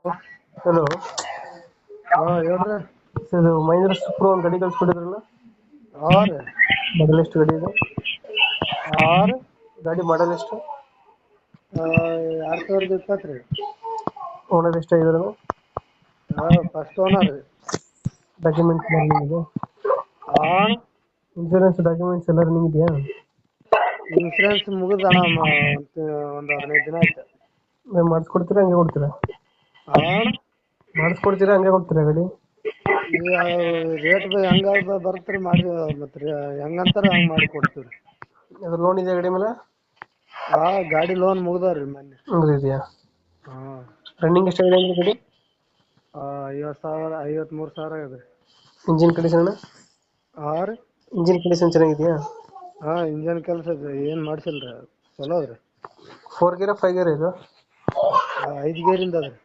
Hello. ಹೇಳ್ರಿ. ಇದು ಮಹೇಂದ್ರ ಸುಪ್ರೋ ಒಂದು ಗಾಡಿ ಕಳ್ಸ್ಕೊಟ್ಟಿದ್ರಲ್ಲ, ಹಾಂ ರೀ. ಮಾಡಲ್ ಎಷ್ಟು ಗಾಡಿ ಇದೆ? ಹಾಂ ರೀ. ಗಾಡಿ ಮಾಡಲ್ ಎಷ್ಟು? 2020 ರೀ. ಓನರ್ ಎಷ್ಟಾಗಿದ್ದಾರೆ? ಫಸ್ಟ್ ಓನರ್ ರೀ. ಡಾಕ್ಯುಮೆಂಟ್ಸ್ ಇದೆ? ಹಾಂ. ಇನ್ಶೂರೆನ್ಸ್ ಡಾಕ್ಯುಮೆಂಟ್ಸ್ ಎಲ್ಲ ರನ್ನಿಂಗ್ ಇದೆಯಾ? ಇನ್ಸೂರೆನ್ಸ್ ಮುಗಿದಣ್ಣ ಒಂದು 15 ದಿನ ಆಯ್ತು. ಮಾಡಿಸ್ಕೊಡ್ತೀರಾ ಹಂಗೆ ಕೊಡ್ತೀರಾ? ಹಾಂ. ಮಾಡಿಸ್ಕೊಡ್ತೀರಾ ಹಂಗೆ ಕೊಡ್ತೀರಾ ಗಾಡಿ? ಈಗ ರೇಟ್ ಹೆಂಗ ಬರ್ತ್ರಿ ಮಾಡಿ ಮತ್ತೆ ಹೆಂಗಂತಾರ ಹಂಗೆ ಮಾಡಿ ಕೊಡ್ತೀವಿ. ಅದು ಲೋನ್ ಇದೆಯಾ ಗಾಡಿ ಮೇಲೆ? ಗಾಡಿ ಲೋನ್ ಮುಗ್ದಾವ್ರಿ ಮೊನ್ನೆ. ಮುಗಿದಿದೆಯಾ? ಹಾಂ. ರನ್ನಿಂಗ್ ಎಷ್ಟಾಗಿದೆ ಅಂದ್ರೆ ಗಾಡಿ? 53,000 ಇದೆ. Engine condition? ಹಾಂ ರೀ. ಇಂಜಿನ್ ಕಂಡೀಷನ್ ಚೆನ್ನಾಗಿದೆಯಾ? ಇಂಜನ್ ಕೆಲಸ ಏನು ಮಾಡಿಸಿಲ್ಲ ರೀ, ಚಲೋ ಅದ್ರಿ. 4 ಗೇರಾ 5 ಗೇರಾ ಇದು? 5 ಗೇರಿಂದ ಅದ್ರಿ.